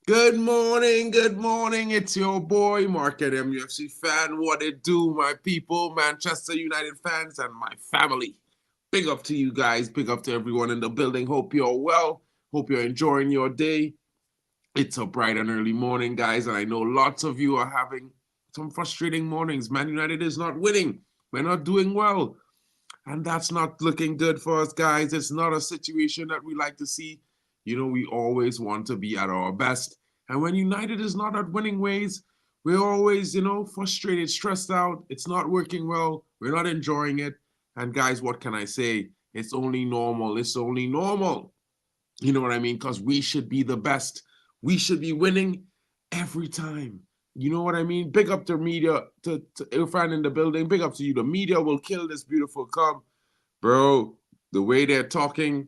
Good morning, good morning. It's your boy, Market MUFC fan. What it do, my people, Manchester United fans, and my family. Big up to you guys. Big up to everyone in the building. Hope you're well. Hope you're enjoying your day. It's a bright and early morning, guys, and I know lots of you are having some frustrating mornings. Man United is not winning. We're not doing well. And that's not looking good for us, guys. It's not a situation that we like to see. We always want to be at our best. And when United is not at winning ways, we're always, frustrated, stressed out. It's not working well. We're not enjoying it. And guys, what can I say? It's only normal. It's only normal. You know what I mean? Because we should be the best. We should be winning every time. You know what I mean? Big up the media, to Irfan in the building. Big up to you. The media will kill this beautiful club. Bro, the way they're talking,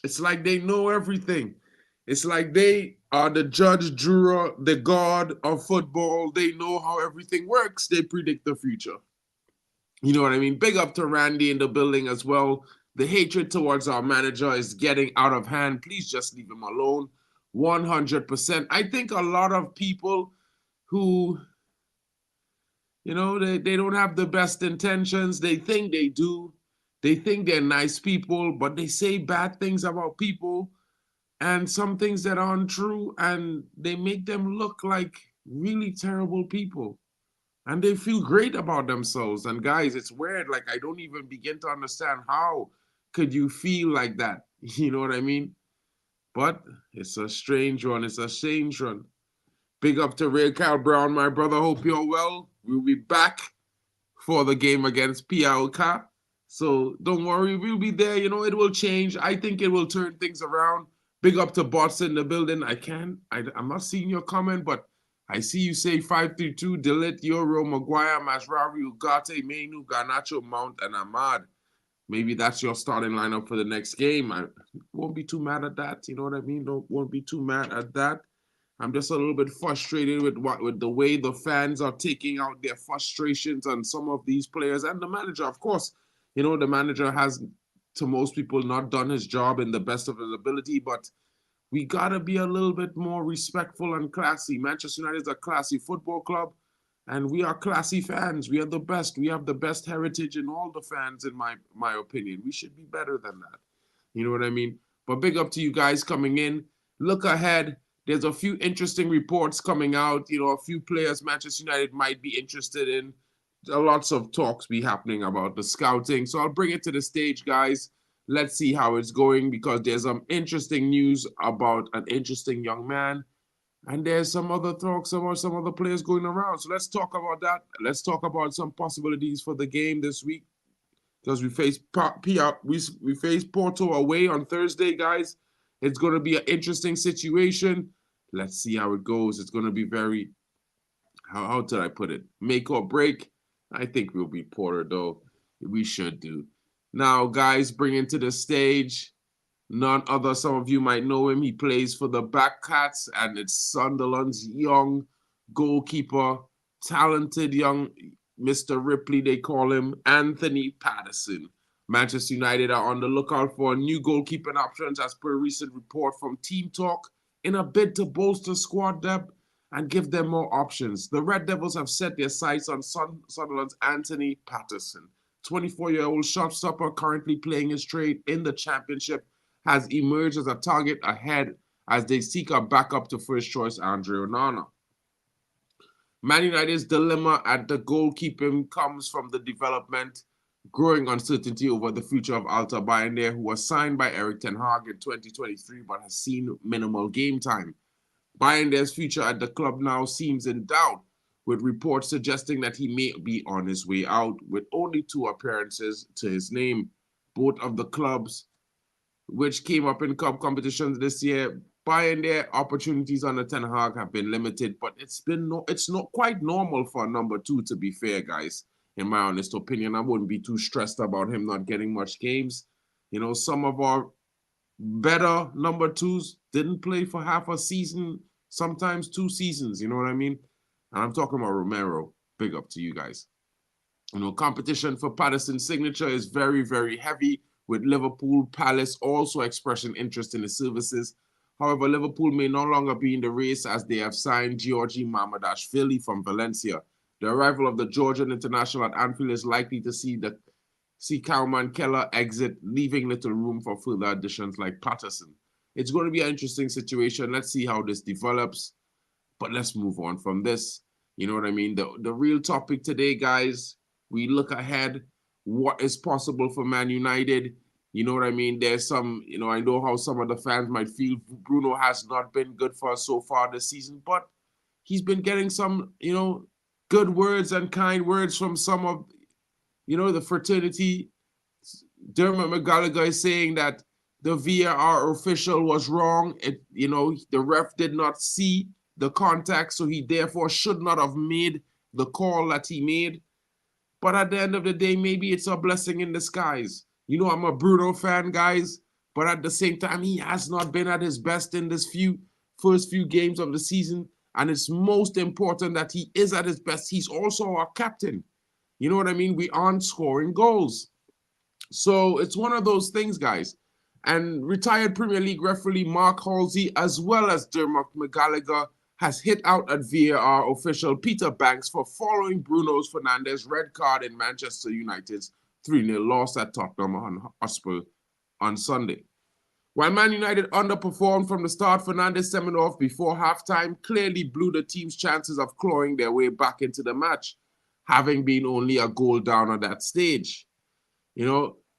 it's like they know everything. It's like they are the judge, juror, the god of football. They know how everything works. They predict the future. You know what I mean? Big up to Randy in the building as well. The hatred towards our manager is getting out of hand. Please just leave him alone. 100%. I think a lot of people who, they don't have the best intentions. They think they do. They think they're nice people, but they say bad things about people and some things that aren't true, and they make them look like really terrible people. And they feel great about themselves. And guys, it's weird. Like, I don't even begin to understand how could you feel like that. You know what I mean? But it's a strange one. It's a strange one. Big up to Ray Cal Brown, my brother. Hope you're well. We'll be back for the game against PLK. So don't worry, we'll be there. It will change. I think it will turn things around. Big up to Bots in the building. I'm not seeing your comment, but I see you say 532, Delete, Euro, Maguire, Masrawi, Ugarte, Mainu, Garnacho, Mount, and Ahmad. Maybe that's your starting lineup for the next game. I won't be too mad at that. You know what I mean? Won't be too mad at that. I'm just a little bit frustrated with the way the fans are taking out their frustrations on some of these players and the manager. Of course, the manager has, to most people, not done his job in the best of his ability, but we gotta be a little bit more respectful and classy. Manchester United is a classy football club, and we are classy fans. We are the best. We have the best heritage in all the fans, in my opinion. We should be better than that. You know what I mean? But big up to you guys coming in. Look ahead. There's a few interesting reports coming out. A few players Manchester United might be interested in. Lots of talks be happening about the scouting. So I'll bring it to the stage, guys. Let's see how it's going, because there's some interesting news about an interesting young man. And there's some other talks about some other players going around. So let's talk about that. Let's talk about some possibilities for the game this week, because we face Porto away on Thursday, guys. It's going to be an interesting situation. Let's see how it goes. It's going to be very, how did I put it? Make or break. I think we'll beat Porter, though. We should do. Now, guys, bring into the stage none other. Some of you might know him. He plays for the Black Cats, and it's Sunderland's young goalkeeper, talented young Mr. Ripley, they call him, Anthony Patterson. Manchester United are on the lookout for new goalkeeping options, as per a recent report from Team Talk, in a bid to bolster squad depth and give them more options. The Red Devils have set their sights on Sunderland's Anthony Patterson. 24-year-old shotstopper, currently playing his trade in the Championship, has emerged as a target ahead as they seek a backup to first choice Andre Onana. Man United's dilemma at the goalkeeping comes from the growing uncertainty over the future of Alta Bayern, who was signed by Eric Ten Hag in 2023 but has seen minimal game time. Bayern's future at the club now seems in doubt, with reports suggesting that he may be on his way out, with only 2 appearances to his name. Both of the clubs which came up in cup competitions this year, Bayern, opportunities under Ten Hag have been limited, but it's not quite normal for a number 2, to be fair, guys. In my honest opinion, I wouldn't be too stressed about him not getting much games. Some of our better number 2s didn't play for half a season, sometimes 2 seasons. You know what I mean? And I'm talking about Romero. Big up to you guys. Competition for Patterson's signature is very, very heavy, with Liverpool, Palace also expressing interest in his services. However, Liverpool may no longer be in the race as they have signed Georgi Mamadashvili from Valencia. The arrival of the Georgian international at Anfield is likely to see Cowman Keller exit, leaving little room for further additions like Patterson. It's going to be an interesting situation. Let's see how this develops. But let's move on from this. You know what I mean? The real topic today, guys, we look ahead. What is possible for Man United? You know what I mean? There's some, I know how some of the fans might feel Bruno has not been good for us so far this season, but he's been getting some, good words and kind words from some of, the fraternity. Dermot McGallagher is saying that the VAR official was wrong. The ref did not see the contact, so he therefore should not have made the call that he made. But at the end of the day, maybe it's a blessing in disguise. I'm a Bruno fan, guys, but at the same time, he has not been at his best in this first few games of the season, and it's most important that he is at his best. He's also our captain. You know what I mean? We aren't scoring goals. So it's one of those things, guys. And retired Premier League referee Mark Halsey, as well as Dermot McGallagher, has hit out at VAR official Peter Banks for following Bruno Fernandes' red card in Manchester United's 3-0 loss at Tottenham Hotspur on Sunday. While Man United underperformed from the start, Fernandes' send-off before halftime clearly blew the team's chances of clawing their way back into the match, having been only a goal down at that stage.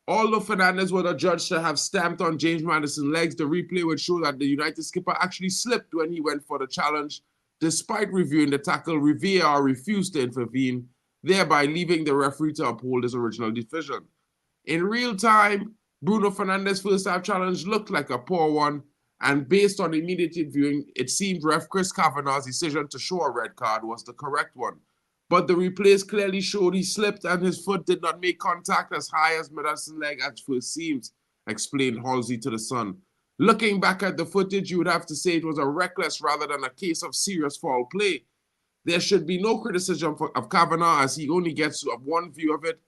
Although Fernandes was adjudged to have stamped on James Maddison's legs, the replay would show that the United skipper actually slipped when he went for the challenge. Despite reviewing the tackle, VAR refused to intervene, thereby leaving the referee to uphold his original decision. In real time, Bruno Fernandes' first half challenge looked like a poor one, and based on immediate viewing, it seemed ref Chris Kavanagh's decision to show a red card was the correct one. But the replays clearly showed he slipped and his foot did not make contact as high as Maddison's leg at first seems, explained Halsey to The Sun. Looking back at the footage, you would have to say it was a reckless rather than a case of serious foul play. There should be no criticism of Kavanagh as he only gets one view of it,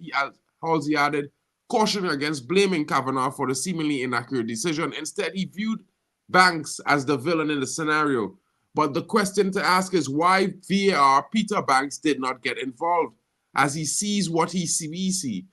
Halsey added, cautioning against blaming Kavanagh for the seemingly inaccurate decision. Instead, he viewed Banks as the villain in the scenario. But the question to ask is why VAR Peter Banks did not get involved, as he sees what we see.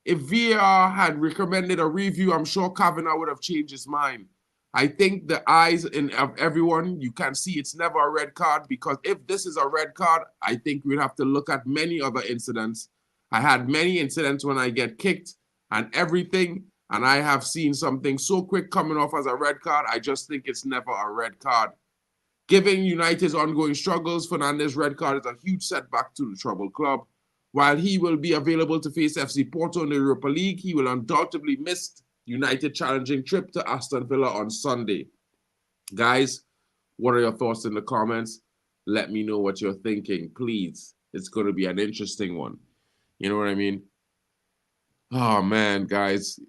If VAR had recommended a review, I'm sure Kavanagh would have changed his mind. I think the eyes of everyone, you can see it's never a red card, because if this is a red card, I think we'd have to look at many other incidents. I had many incidents when I get kicked and everything, and I have seen something so quick coming off as a red card, I just think it's never a red card. Given United's ongoing struggles, Fernandes' red card is a huge setback to the troubled club. While he will be available to face FC Porto in the Europa League, he will undoubtedly miss United challenging trip to Aston Villa on Sunday. Guys, what are your thoughts in the comments? Let me know what you're thinking, please. It's going to be an interesting one. You know what I mean? Oh, man, guys.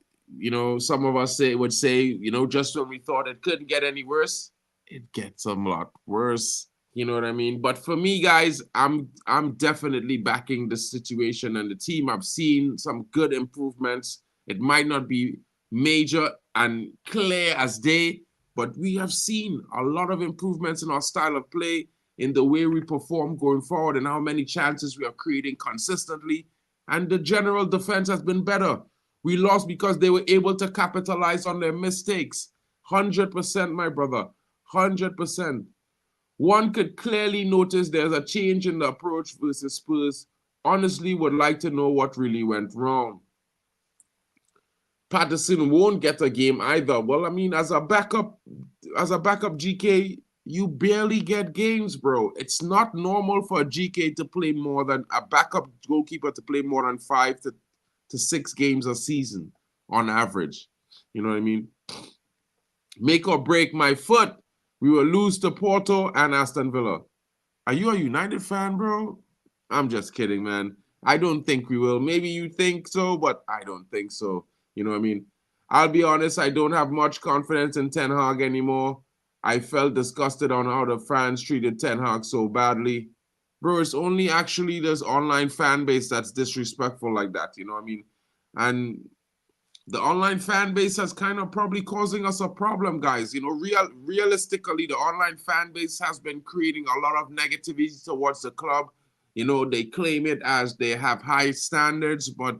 Some of us would say, just when we thought it couldn't get any worse, it gets a lot worse. You know what I mean? But for me, guys, I'm definitely backing the situation and the team. I've seen some good improvements. It might not be major and clear as day, but we have seen a lot of improvements in our style of play, in the way we perform going forward, and how many chances we are creating consistently. And the general defense has been better. We lost because they were able to capitalize on their mistakes. 100%, my brother. 100%. One could clearly notice there's a change in the approach versus Spurs. Honestly, would like to know what really went wrong. Patterson won't get a game either. Well, I mean, as a backup GK, you barely get games, bro. It's not normal for a GK to play more than a backup goalkeeper to play more than 5 to 6 games a season on average. You know what I mean? Make or break my foot. We will lose to Porto and Aston Villa. Are you a United fan, bro? I'm just kidding, man. I don't think we will. Maybe you think so, but I don't think so. You know what I mean? I'll be honest, I don't have much confidence in Ten Hag anymore. I felt disgusted on how the fans treated Ten Hag so badly. Bro, it's only actually this online fan base that's disrespectful like that, you know what I mean? And The online fan base has kind of probably causing us a problem, guys. You know, realistically, the online fan base has been creating a lot of negativity towards the club. You know, they claim it as they have high standards, but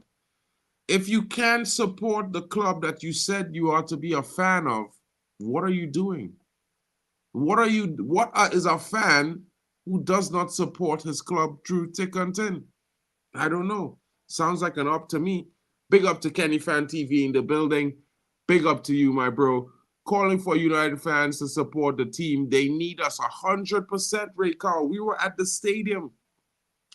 if you can't support the club that you said you are to be a fan of, what are you doing? What is a fan who does not support his club through thick and thin? I don't know. Sounds like an up to me. Big up to Kenny Fan TV in the building. Big up to you, my bro. Calling for United fans to support the team. They need us 100%, Ray Carl. We were at the stadium.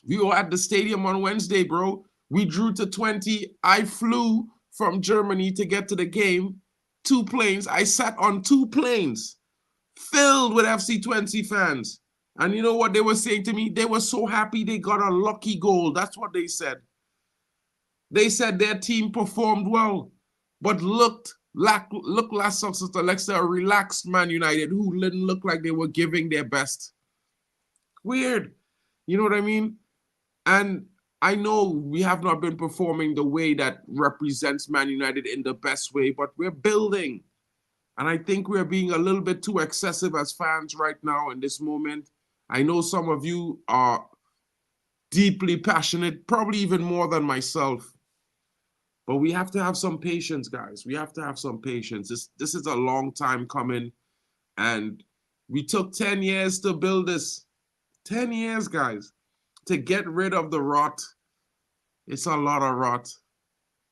We were at the stadium on Wednesday, bro. We drew to 20. I flew from Germany to get to the game. 2 planes. I sat on 2 planes filled with FC20 fans. And you know what they were saying to me? They were so happy they got a lucky goal. That's what they said. They said their team performed well, but looked last successful, like a relaxed Man United who didn't look like they were giving their best. Weird. You know what I mean? And I know we have not been performing the way that represents Man United in the best way, but we're building. And I think we're being a little bit too excessive as fans right now in this moment. I know some of you are deeply passionate, probably even more than myself. But we have to have some patience, guys. We have to have some patience. This is a long time coming. And we took 10 years to build this. 10 years, guys, to get rid of the rot. It's a lot of rot.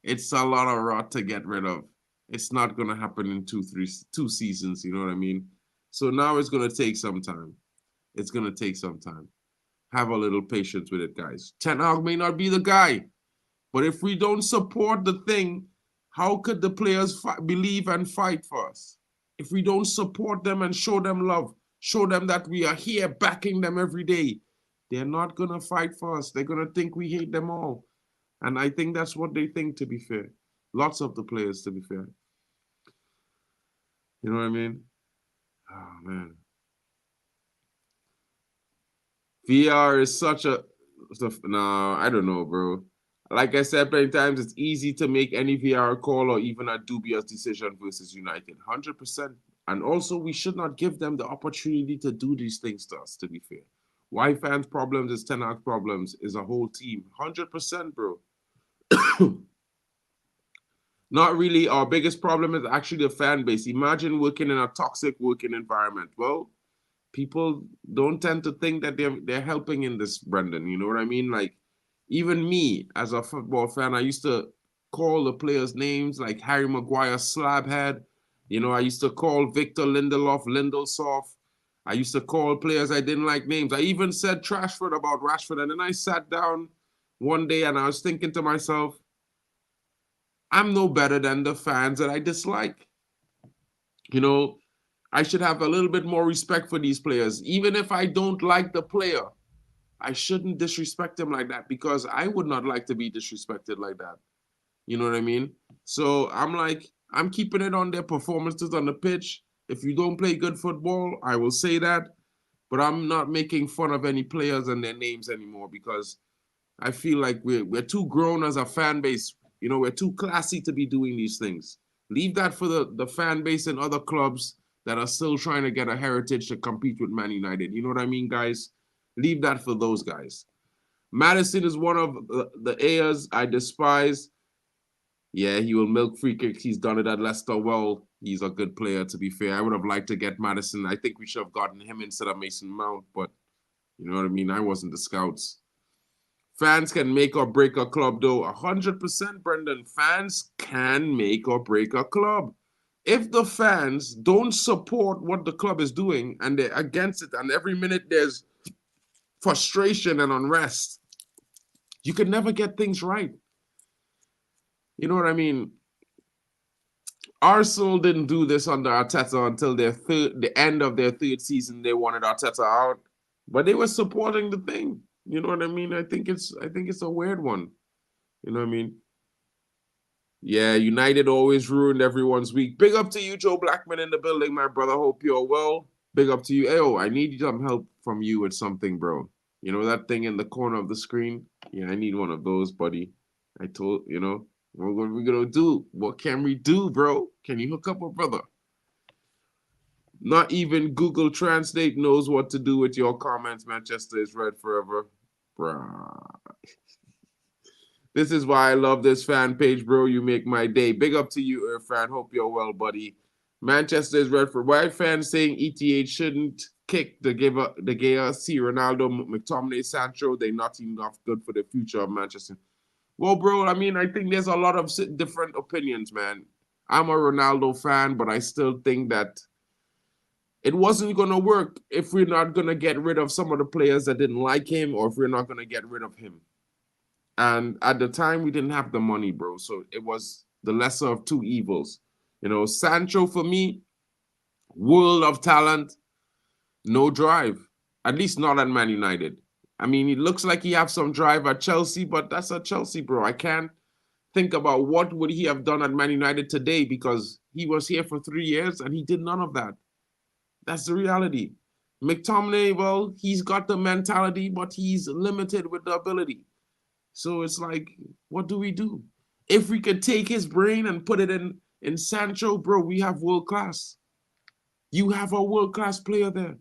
It's a lot of rot to get rid of. It's not going to happen in 2 seasons, you know what I mean? So now it's going to take some time. It's going to take some time. Have a little patience with it, guys. Ten Hag may not be the guy, but if we don't support the thing, how could the players believe and fight for us? If we don't support them and show them love, show them that we are here backing them every day, they're not going to fight for us. They're going to think we hate them all. And I think that's what they think, to be fair. Lots of the players, to be fair. You know what I mean? Oh, man. VR is such a... No, I don't know, bro. Like I said plenty times, it's easy to make any VR call or even a dubious decision versus United. 100%. And also, we should not give them the opportunity to do these things to us, to be fair. Why fans' problems is Ten Hag problems is a whole team. 100%, bro. Not really. Our biggest problem is actually the fan base. Imagine working in a toxic working environment. Well, people don't tend to think that they're helping in this, Brendan. You know what I mean? Like, even me as a football fan, I used to call the players' names like Harry Maguire, Slabhead. You know, I used to call Victor Lindelof, Lindelsoft. I used to call players I didn't like names. I even said Trashford about Rashford. And then I sat down one day and I was thinking to myself, I'm no better than the fans that I dislike. You know, I should have a little bit more respect for these players. Even if I don't like the player, I shouldn't disrespect him like that because I would not like to be disrespected like that. You know what I mean? So I'm like, I'm keeping it on their performances on the pitch. If you don't play good football, I will say that. But I'm not making fun of any players and their names anymore because I feel like we're too grown as a fan base. You know, we're too classy to be doing these things. Leave that for the fan base and other clubs that are still trying to get a heritage to compete with Man United. You know what I mean, guys? Leave that for those guys. Madison is one of the Ayers I despise. Yeah, he will milk free kicks. He's done it at Leicester well. He's a good player, to be fair. I would have liked to get Madison. I think we should have gotten him instead of Mason Mount, but you know what I mean? I wasn't the scouts. Fans can make or break a club, though. 100%, Brendan. Fans can make or break a club. If the fans don't support what the club is doing and they're against it, and every minute there's frustration and unrest, you can never get things right. You know what I mean? Arsenal didn't do this under Arteta until the end of their 3rd season. They wanted Arteta out, but they were supporting the thing. You know what I mean? I think it's a weird one. You know what I mean? Yeah, United always ruined everyone's week. Big up to you, Joe Blackman in the building, my brother. Hope you're well. Big up to you. Ayo, I need some help from you with something, bro. You know that thing in the corner of the screen? Yeah, I need one of those, buddy. I told, you know. What are we gonna do? What can we do, bro? Can you hook up a brother? Not even Google Translate knows what to do with your comments. Manchester is red forever. Bruh. This is why I love this fan page, bro. You make my day. Big up to you, Irfan. Hope you're well, buddy. Manchester is red for white fans saying ETH shouldn't kick the Gea, see Ronaldo, McTominay, Sancho. They're not enough good for the future of Manchester. Well, bro, I mean, I think there's a lot of different opinions, man. I'm a Ronaldo fan, but I still think that it wasn't going to work if we're not going to get rid of some of the players that didn't like him, or if we're not going to get rid of him. And at the time, we didn't have the money, bro. So it was the lesser of two evils. You know, Sancho, for me, world of talent, no drive. At least not at Man United. I mean, it looks like he has some drive at Chelsea, but that's at Chelsea, bro. I can't think about what would he have done at Man United today, because he was here for 3 years and he did none of that. That's the reality. McTominay, well, he's got the mentality, but he's limited with the ability. So it's like, what do we do? If we could take his brain and put it in Sancho, bro, we have world class. You have a world class player there.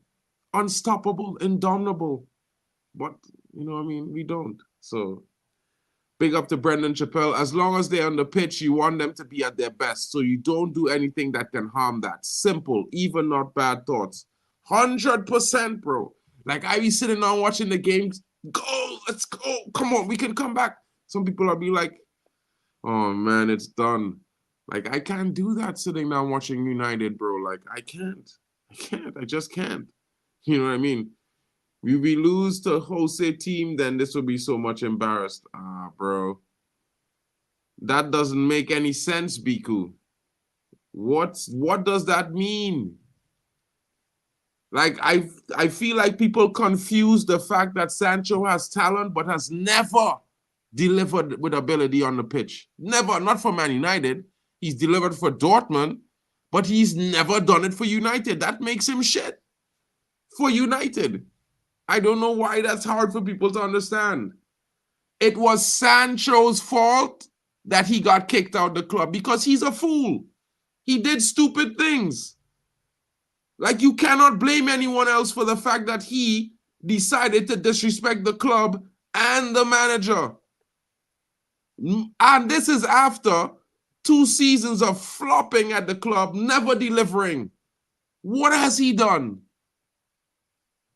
Unstoppable, indomitable. But, you know what I mean? We don't. So big up to Brendan Chappelle. As long as they're on the pitch, you want them to be at their best. So you don't do anything that can harm that. Simple, even not bad thoughts. 100%, bro. Like, I be sitting down watching the games. Go, let's go. Come on, we can come back. Some people will be like, oh, man, it's done. Like, I can't do that sitting down watching United, bro. Like, I can't. I just can't. You know what I mean? If we lose to Jose team, then this will be so much embarrassed. Bro. That doesn't make any sense, Biku. What does that mean? Like, I feel like people confuse the fact that Sancho has talent but has never delivered with ability on the pitch. Never, not for Man United. He's delivered for Dortmund, but he's never done it for United. That makes him shit. For United. I don't know why that's hard for people to understand. It was Sancho's fault that he got kicked out of the club because he's a fool. He did stupid things. Like, you cannot blame anyone else for the fact that he decided to disrespect the club and the manager. And this is after 2 seasons of flopping at the club, never delivering. What has he done?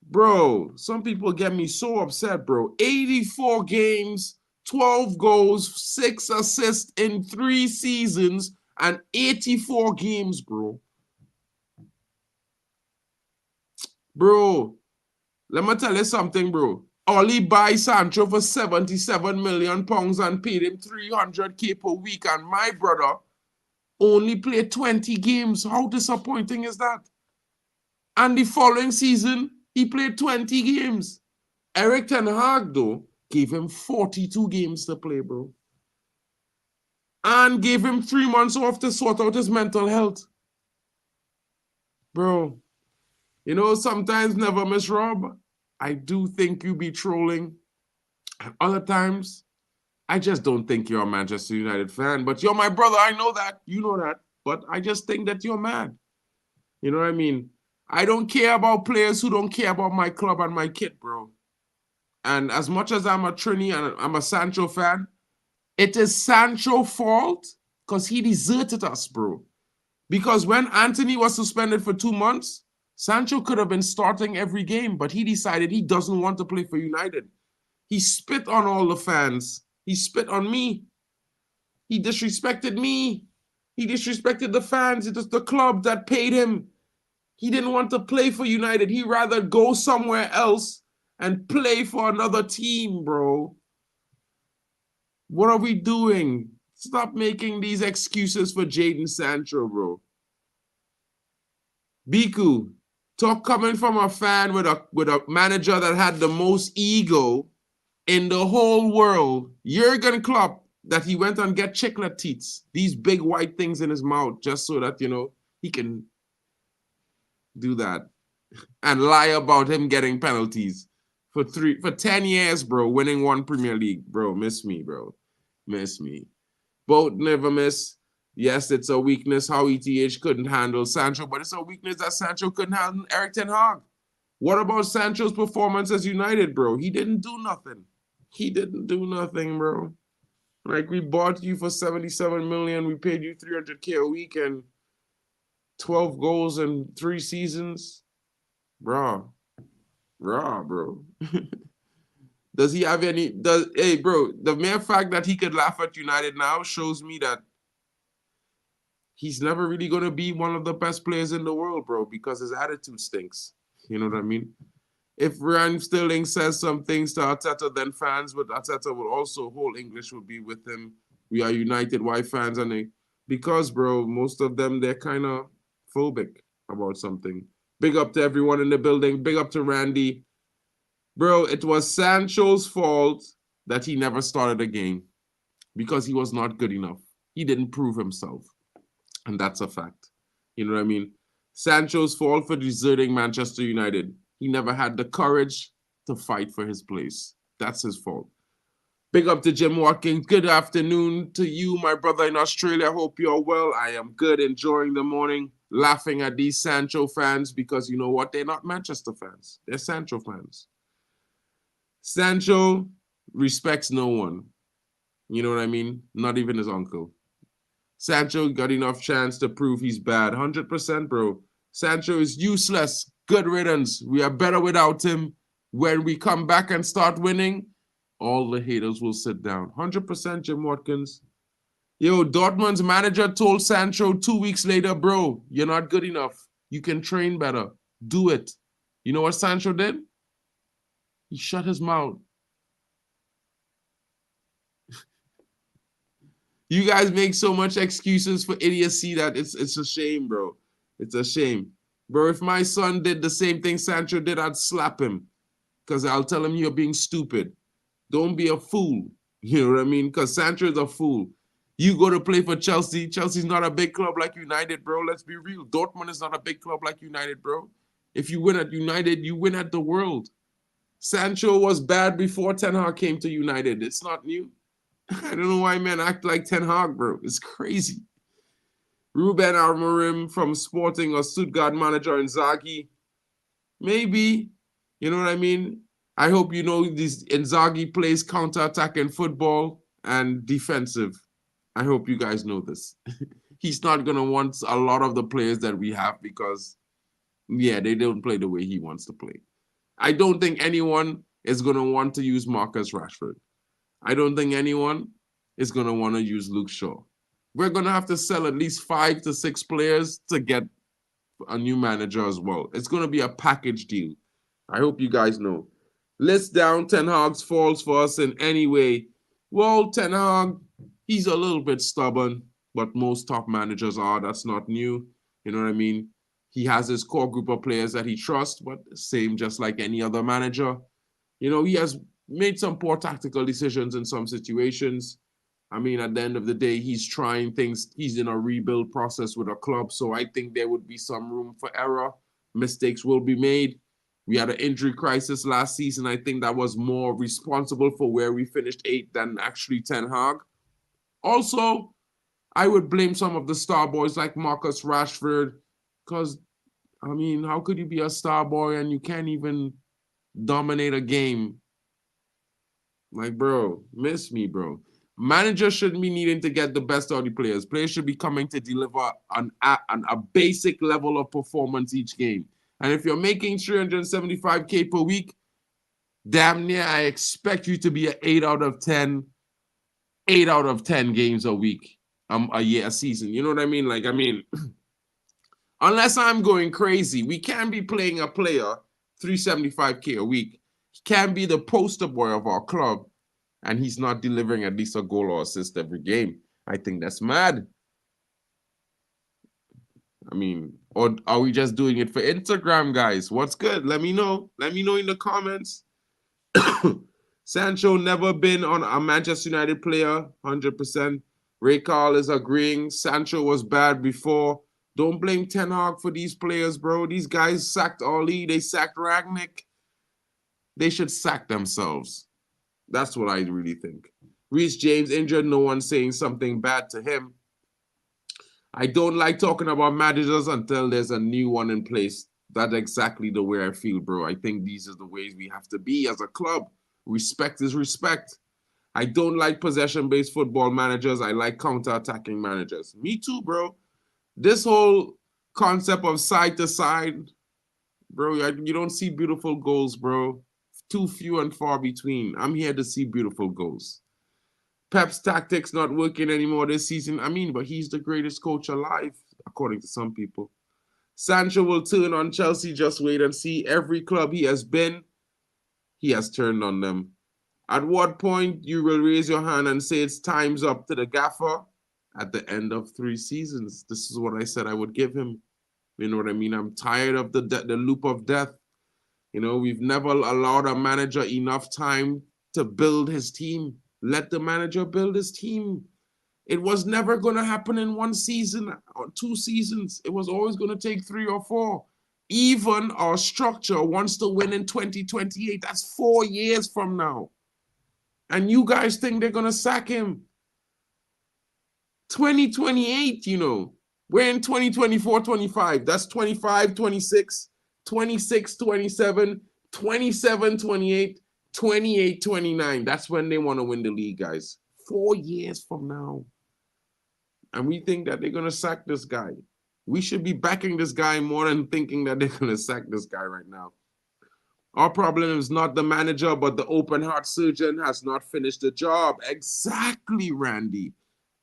Bro, some people get me so upset, bro. 84 games, 12 goals, 6 assists in 3 seasons, and 84 games, bro. Bro, let me tell you something, bro. Oli buy Sancho for £77 million and paid him 300K per week, and my brother only played 20 games. How disappointing is that? And the following season, he played 20 games. Eric Ten Hag, though, gave him 42 games to play, bro. And gave him 3 months off to sort out his mental health. Bro, you know, sometimes, never miss Rob, I do think you be trolling. And other times, I just don't think you're a Manchester United fan. But you're my brother, I know that. You know that. But I just think that you're mad. You know what I mean? I don't care about players who don't care about my club and my kit, bro. And as much as I'm a Trini and I'm a Sancho fan, it is Sancho's fault because he deserted us, bro. Because when Anthony was suspended for 2 months, Sancho could have been starting every game, but he decided he doesn't want to play for United. He spit on all the fans. He spit on me. He disrespected me. He disrespected the fans. It was the club that paid him. He didn't want to play for United. He'd rather go somewhere else and play for another team, bro. What are we doing? Stop making these excuses for Jadon Sancho, bro. Biku, talk coming from a fan with a manager that had the most ego in the whole world. Jurgen Klopp, that he went and get chiclet teeth, these big white things in his mouth, just so that, you know, he can do that and lie about him getting penalties for 10 years, bro, winning 1 Premier League, bro. Miss me, bro. Miss me. Both never miss. Yes, it's a weakness how ETH couldn't handle Sancho, but it's a weakness that Sancho couldn't handle Eric Ten Hag. What about Sancho's performance as United, bro? He didn't do nothing. He didn't do nothing, bro. Like, we bought you for 77 million, we paid you 300K a week and 12 goals in 3 seasons. Bro. Does he have any hey bro, the mere fact that he could laugh at United now shows me that he's never really gonna be one of the best players in the world, bro, because his attitude stinks. You know what I mean? If Ryan Sterling says some things to Arteta, then fans with Arteta will also, whole English will be with him. We are United white fans, and because, bro, most of them, they're kind of phobic about something. Big up to everyone in the building. Big up to Randy. Bro, it was Sancho's fault that he never started a game because he was not good enough. He didn't prove himself. And that's a fact. You know what I mean? Sancho's fault for deserting Manchester United. He never had the courage to fight for his place. That's his fault. Big up to Jim Watkins. Good afternoon to you, my brother in Australia. Hope you're well. I am good, enjoying the morning, laughing at these Sancho fans because you know what? They're not Manchester fans. They're Sancho fans. Sancho respects no one. You know what I mean? Not even his uncle. Sancho got enough chance to prove he's bad. 100%, bro. Sancho is useless. Good riddance. We are better without him. When we come back and start winning, all the haters will sit down. 100%, Jim Watkins. Yo, Dortmund's manager told Sancho 2 weeks later, bro, you're not good enough. You can train better. Do it. You know what Sancho did? He shut his mouth. You guys make so much excuses for idiocy that it's a shame, bro. It's a shame. Bro, if my son did the same thing Sancho did, I'd slap him. Because I'll tell him you're being stupid. Don't be a fool. You know what I mean? Because Sancho is a fool. You go to play for Chelsea. Chelsea's not a big club like United, bro. Let's be real. Dortmund is not a big club like United, bro. If you win at United, you win at the world. Sancho was bad before Ten Hag came to United. It's not new. I don't know why men act like Ten Hag, bro. It's crazy. Ruben Amorim from Sporting or Stuttgart manager Inzaghi. Maybe. You know what I mean? I hope you know this Inzaghi plays counter-attacking football and defensive. I hope you guys know this. He's not going to want a lot of the players that we have because, yeah, they don't play the way he wants to play. I don't think anyone is going to want to use Marcus Rashford. I don't think anyone is going to want to use Luke Shaw. We're going to have to sell at least 5 to 6 players to get a new manager as well. It's going to be a package deal. I hope you guys know. List down Ten Hag's faults for us in any way. Well, Ten Hag, he's a little bit stubborn, but most top managers are. That's not new. You know what I mean? He has his core group of players that he trusts, but same just like any other manager. You know, he has made some poor tactical decisions in some situations. I mean, at the end of the day, he's trying things. He's in a rebuild process with a club, so I think there would be some room for error. Mistakes will be made. We had an injury crisis last season. I think that was more responsible for where we finished 8th than actually Ten Hag. Also, I would blame some of the star boys like Marcus Rashford because, I mean, how could you be a star boy and you can't even dominate a game? Like, bro, miss me, bro. Managers shouldn't be needing to get the best out of the players. Players should be coming to deliver a basic level of performance each game. And if you're making 375K per week, damn near I expect you to be an 8 out of 10 games a week, a season. You know what I mean? Like, I mean, unless I'm going crazy, we can't be playing a player 375K a week. He can't be the poster boy of our club, and he's not delivering at least a goal or assist every game. I think that's mad. I mean, or are we just doing it for Instagram, guys? What's good? Let me know. Let me know in the comments. Sancho never been on a Manchester United player, 100%. Ray Carl is agreeing. Sancho was bad before. Don't blame Ten Hag for these players, bro. These guys sacked Oli. They sacked Ragnick. They should sack themselves. That's what I really think. Reece James injured, no one's saying something bad to him. I don't like talking about managers until there's a new one in place. That's exactly the way I feel, bro. I think these are the ways we have to be as a club. Respect is respect. I don't like possession-based football managers. I like counter-attacking managers. Me too, bro. This whole concept of side to side, bro, you don't see beautiful goals, bro. Too few and far between. I'm here to see beautiful goals. Pep's tactics not working anymore this season. I mean, but he's the greatest coach alive, according to some people. Sancho will turn on Chelsea. Just wait and see. Every club he has been, he has turned on them. At what point you will raise your hand and say it's time's up to the gaffer? At the end of 3 seasons. This is what I said I would give him. You know what I mean? I'm tired of the loop of death. You know, we've never allowed a manager enough time to build his team. Let the manager build his team. It was never going to happen in 1 season or 2 seasons. It was always going to take 3 or 4. Even our structure wants to win in 2028. That's 4 years from now. And you guys think they're going to sack him. 2028, you know. We're in 2024, 25. That's 25, 26, 26, 27, 27, 28, 28, 29. That's when they want to win the league, guys. 4 years from now. And we think that they're going to sack this guy. We should be backing this guy more than thinking that they're going to sack this guy right now. Our problem is not the manager, but the open heart surgeon has not finished the job. Exactly, Randy.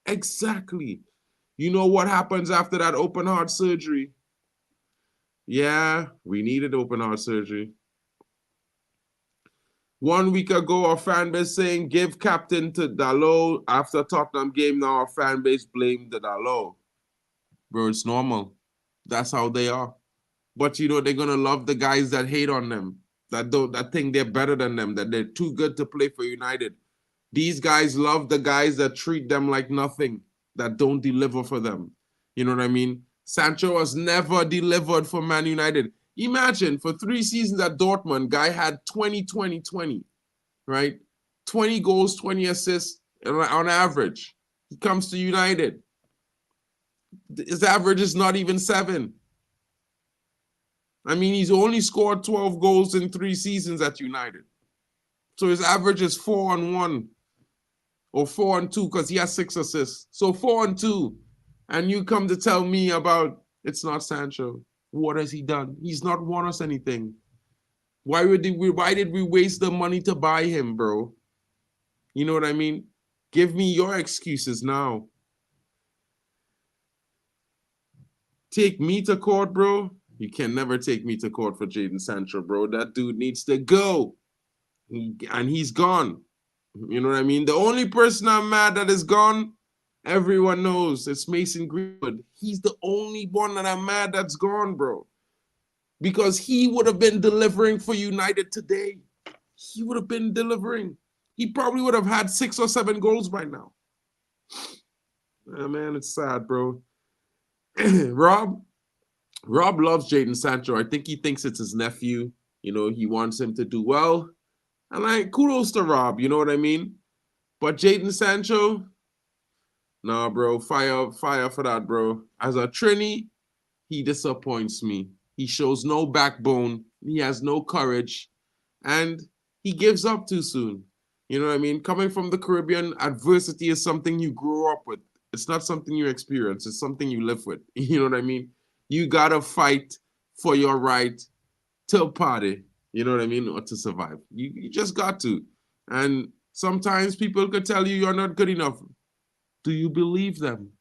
Exactly. You know what happens after that open heart surgery? Yeah, we needed open heart surgery. 1 week ago, our fan base saying give captain to Dalot. After Tottenham game, now our fan base blamed the Dalot. Bro, it's normal. That's how they are. But you know, they're gonna love the guys that hate on them, that think they're better than them, that they're too good to play for United. These guys love the guys that treat them like nothing, that don't deliver for them. You know what I mean? Sancho has never delivered for Man United. Imagine, for 3 seasons at Dortmund, guy had 20, 20, 20, right? 20 goals, 20 assists on average. He comes to United. His average is not even 7. I mean, he's only scored 12 goals in 3 seasons at United. So his average is 4-1 or 4-2 because he has 6 assists. So 4-2. And you come to tell me about it's not Sancho. What has he done? He's not won us anything. Why did we waste the money to buy him, bro? You know what I mean? Give me your excuses now. Take me to court, bro. You can never take me to court for Jadon Sancho, bro. That dude needs to go. And he's gone. You know what I mean? The only person I'm mad that is gone, everyone knows, it's Mason Greenwood. He's the only one that I'm mad that's gone, bro. Because he would have been delivering for United today. He would have been delivering. He probably would have had 6 or 7 goals by now. Oh, man, it's sad, bro. Rob loves Jadon Sancho. I think he thinks it's his nephew. You know, he wants him to do well. And like, kudos to Rob, you know what I mean? But Jadon Sancho, nah, bro, fire for that, bro. As a Trini, he disappoints me. He shows no backbone. He has no courage. And he gives up too soon. You know what I mean? Coming from the Caribbean, adversity is something you grow up with. It's not something you experience. It's something you live with. You know what I mean? You got to fight for your right to party. You know what I mean? Or to survive. You just got to. And sometimes people could tell you you're not good enough. Do you believe them?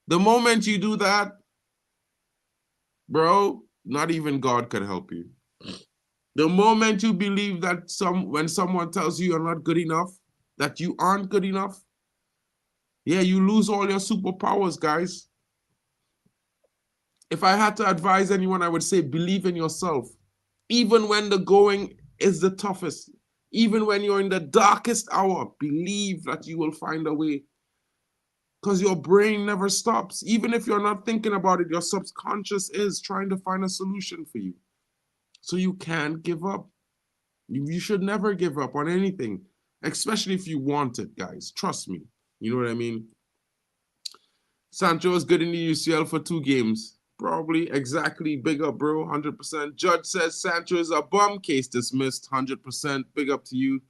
The moment you do that, bro, not even God could help you. The moment you believe that when someone tells you you're not good enough, that you aren't good enough, yeah, you lose all your superpowers, guys. If I had to advise anyone, I would say believe in yourself. Even when the going is the toughest, even when you're in the darkest hour, believe that you will find a way. Because your brain never stops. Even if you're not thinking about it, your subconscious is trying to find a solution for you. So you can't give up. You should never give up on anything. especially if you want it, guys. Trust me. You know what I mean? Sancho is good in the UCL for 2 games. Probably, exactly. Big up, bro. 100%. Judge says Sancho is a bum. Case dismissed. 100%. Big up to you.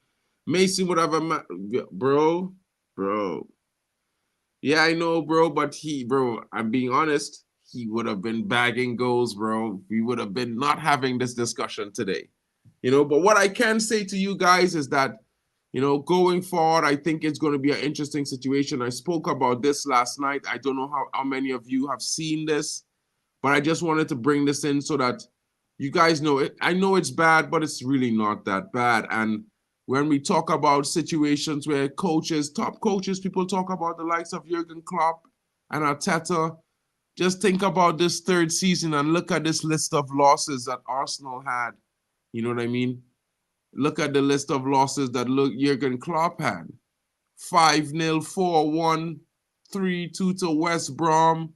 Mason would have a bro. Yeah, I know, bro. But I'm being honest. He would have been bagging goals, bro. We would have been not having this discussion today. But what I can say to you guys is that, going forward, I think it's going to be an interesting situation. I spoke about this last night. I don't know how many of you have seen this, but I just wanted to bring this in so that you guys know it. I know it's bad, but it's really not that bad. And when we talk about situations where top coaches, people talk about the likes of Jurgen Klopp and Arteta, just think about this 3rd season and look at this list of losses that Arsenal had. You know what I mean? Look at the list of losses that Jurgen Klopp had. 5-0, 4-1, 3-2 to West Brom,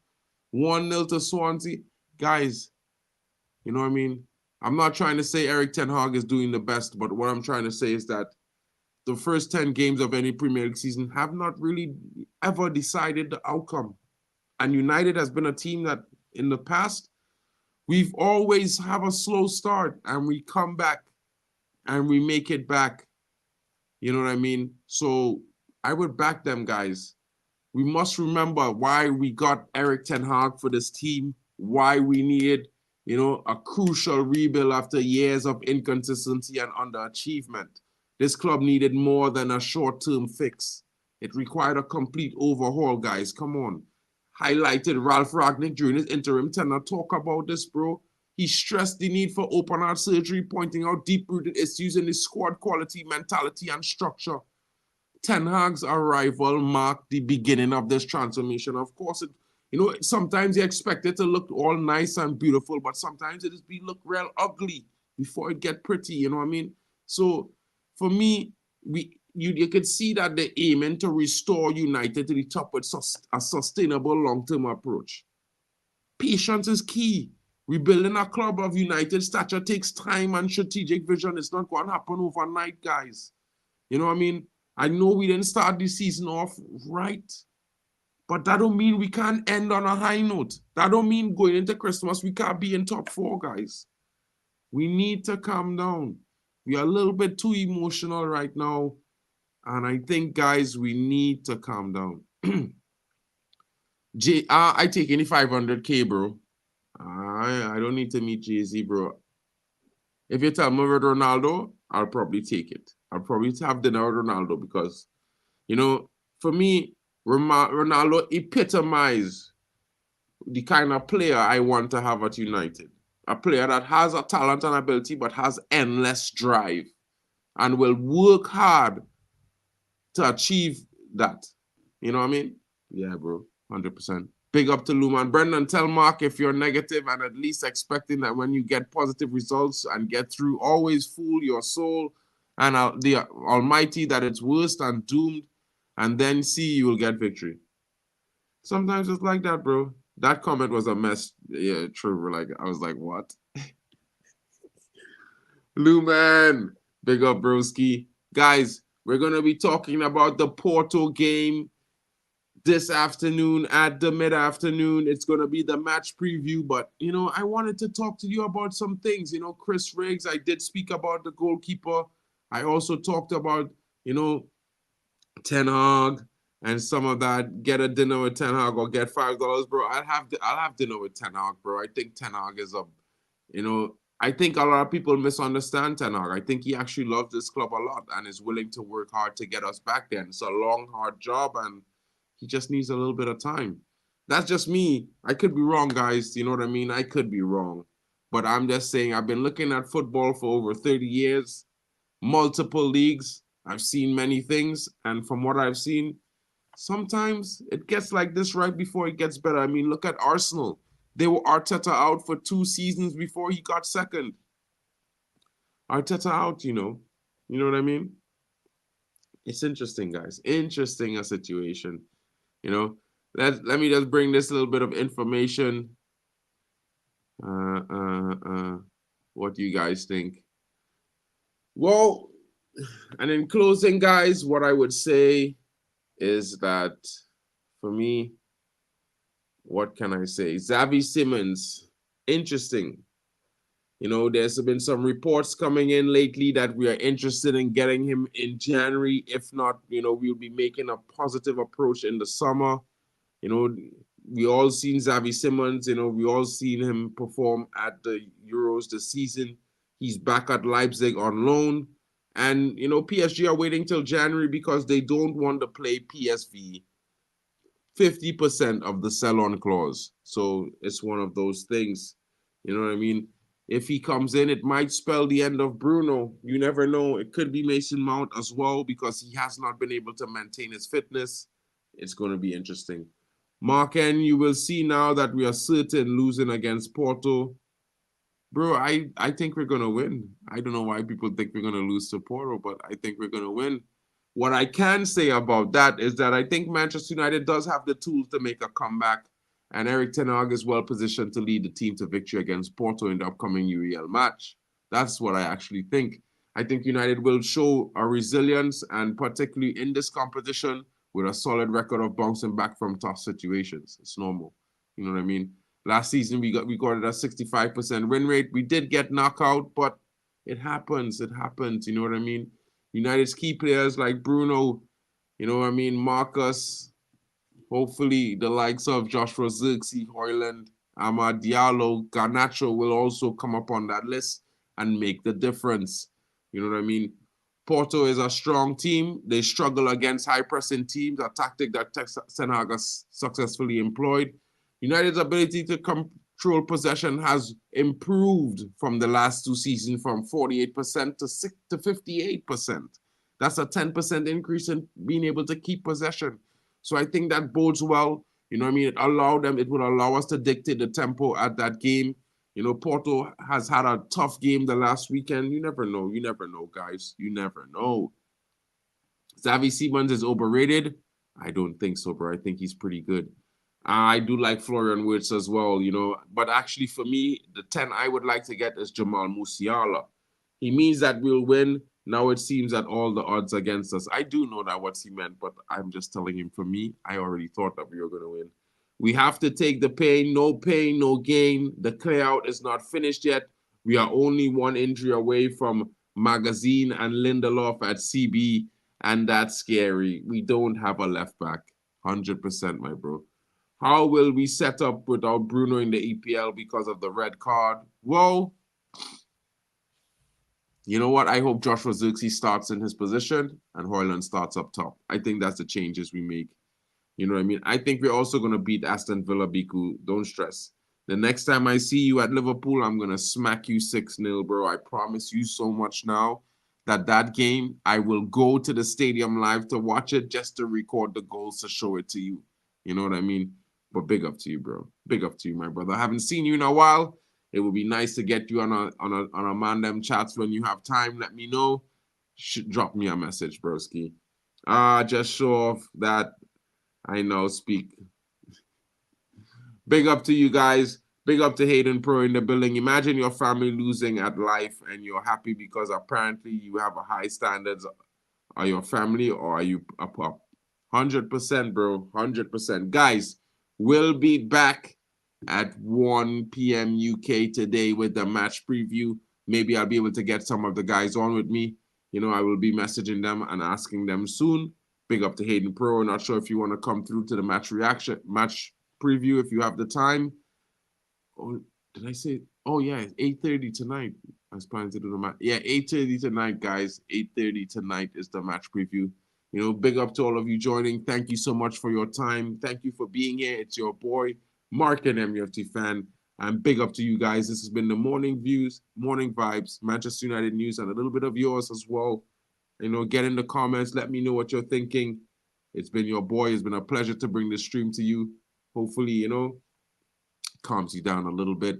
1-0 to Swansea. Guys, you know what I mean? I'm not trying to say Erik ten Hag is doing the best, but what I'm trying to say is that the first 10 games of any Premier League season have not really ever decided the outcome. And United has been a team that in the past, we've always have a slow start and we come back and we make it back. You know what I mean? So I would back them, guys. We must remember why we got Erik ten Hag for this team, why we needed, a crucial rebuild after years of inconsistency and underachievement. This club needed more than a short-term fix. It required a complete overhaul, guys. Come on. Highlighted Ralph Ragnick during his interim tenure. Talk about this, bro. He stressed the need for open heart surgery, pointing out deep-rooted issues in his squad quality, mentality, and structure. Ten Hag's arrival marked the beginning of this transformation. Of course, sometimes you expect it to look all nice and beautiful, but sometimes it look real ugly before it get pretty. You know what I mean? So for me, you could see that they're aiming to restore United to the top with a sustainable long-term approach. Patience is key. Rebuilding a club of United stature takes time and strategic vision. It's not going to happen overnight, guys. You know what I mean? I know we didn't start the season off right, but that don't mean we can't end on a high note. That don't mean going into Christmas we can't be in top 4, guys. We need to calm down. We are a little bit too emotional right now, and I think, guys, we need to calm down. I take any 500K, bro. I don't need to meet Jay-Z, bro. If you tell me with Ronaldo, I'll probably take it. I'll probably have dinner with Ronaldo because, for me, Ronaldo epitomized the kind of player I want to have at United. A player that has a talent and ability but has endless drive and will work hard to achieve that. You know what I mean? Yeah, bro. 100%. Big up to Luman. Brendan, tell Mark if you're negative and at least expecting that when you get positive results and get through, always fool your soul and the Almighty that it's worst and doomed, and then see you will get victory. Sometimes it's like that, bro. That comment was a mess. Yeah, true. Like, I was like, what? Luman, big up, broski. Guys, we're going to be talking about the Porto game this afternoon at the mid-afternoon. It's going to be the match preview, but, I wanted to talk to you about some things. Chris Riggs, I did speak about the goalkeeper. I also talked about, Ten Hag and some of that. Get a dinner with Ten Hag or get $5, bro. I'll have dinner with Ten Hag, bro. I think Ten Hag is I think a lot of people misunderstand Ten Hag. I think he actually loves this club a lot and is willing to work hard to get us back there. And it's a long, hard job, and he just needs a little bit of time. That's just me. I could be wrong, guys. You know what I mean? I could be wrong. But I'm just saying, I've been looking at football for over 30 years, multiple leagues. I've seen many things. And from what I've seen, sometimes it gets like this right before it gets better. I mean, look at Arsenal. They were Arteta out for 2 seasons before he got second. Arteta out, You know what I mean? It's interesting, guys. Interesting a situation. Let me just bring this little bit of information. What do you guys think? Well, And in closing, guys, what I would say is that for me, what can I say? Xavi Simmons, interesting. There's been some reports coming in lately that we are interested in getting him in January. If not, we'll be making a positive approach in the summer. You know, we all seen Xavi Simmons. We all seen him perform at the Euros this season. He's back at Leipzig on loan. And, PSG are waiting till January because they don't want to play PSV 50% of the sell-on clause. So it's one of those things. You know what I mean? If he comes in, it might spell the end of Bruno. You never know. It could be Mason Mount as well because he has not been able to maintain his fitness. It's going to be interesting. Mark N, you will see now that we are certain losing against Porto. Bro, I think we're going to win. I don't know why people think we're going to lose to Porto, but I think we're going to win. What I can say about that is that I think Manchester United does have the tools to make a comeback, and Eric Ten Hag is well positioned to lead the team to victory against Porto in the upcoming UEL match. That's what I actually think. I think United will show a resilience, and particularly in this competition, with a solid record of bouncing back from tough situations. It's normal. You know what I mean? Last season we recorded a 65% win rate. We did get knocked out, but it happens. It happens. You know what I mean? United's key players like Bruno, Marcus, hopefully the likes of Joshua Zirkzee, Hoyland, Amad Diallo, Garnacho will also come up on that list and make the difference. You know what I mean? Porto is a strong team. They struggle against high-pressing teams, a tactic that Ten Hag has successfully employed. United's ability to control possession has improved from the last two seasons from 48% to 58%. That's a 10% increase in being able to keep possession. So I think that bodes well. It would allow us to dictate the tempo at that game. Porto has had a tough game the last weekend. You never know. You never know, guys. You never know. Xavi Simons is overrated. I don't think so, bro. I think he's pretty good. I do like Florian Wirtz as well, But actually, for me, the 10 I would like to get is Jamal Musiala. He means that we'll win. Now it seems that all the odds against us. I do know that what he meant, but I'm just telling him for me, I already thought that we were going to win. We have to take the pain, no gain. The clear out is not finished yet. We are only one injury away from Magazine and Lindelof at CB, and that's scary. We don't have a left back. 100%, my bro. How will we set up without Bruno in the EPL because of the red card? Well, you know what? I hope Joshua Zirkzee starts in his position and Hoyland starts up top. I think that's the changes we make. You know what I mean? I think we're also going to beat Aston Villa, Biku. Don't stress. The next time I see you at Liverpool, I'm going to smack you 6-0, bro. I promise you so much now that game, I will go to the stadium live to watch it just to record the goals to show it to you. You know what I mean? But big up to you, bro. Big up to you, my brother. I haven't seen you in a while. It would be nice to get you on a man them chats when you have time. Let me know. Drop me a message, broski. Just show off that I know speak. Big up to you guys. Big up to Hayden Pro in the building. Imagine your family losing at life and you're happy because apparently you have a high standards. Are your family or are you a pup? 100%, bro. 100%. Guys, we'll be back at 1 p.m. UK today with the match preview. Maybe I'll be able to get some of the guys on with me. I will be messaging them and asking them soon. Big up to Hayden Pro. Not sure if you want to come through to the match preview if you have the time. Oh, did I say? Oh yeah, 8:30 tonight. I was planning to do the match. Yeah, 8:30 tonight, guys. 8:30 tonight is the match preview. Big up to all of you joining. Thank you so much for your time. Thank you for being here. It's your boy, Mark and MUFC fan. And big up to you guys. This has been the morning views, morning vibes, Manchester United news, and a little bit of yours as well. Get in the comments. Let me know what you're thinking. It's been your boy. It's been a pleasure to bring this stream to you. Hopefully, calms you down a little bit.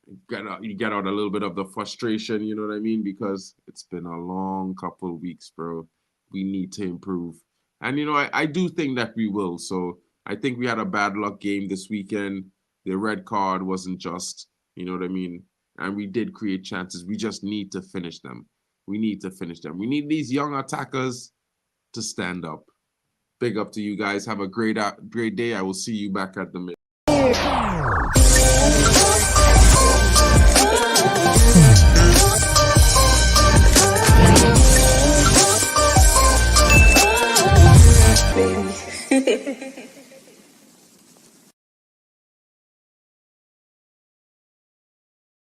You get out a little bit of the frustration, you know what I mean? Because it's been a long couple of weeks, bro. We need to improve. And, I do think that we will. So I think we had a bad luck game this weekend. The red card wasn't just, you know what I mean? And we did create chances. We just need to finish them. We need to finish them. We need these young attackers to stand up. Big up to you guys. Have a great day. I will see you back at the mid. Baby.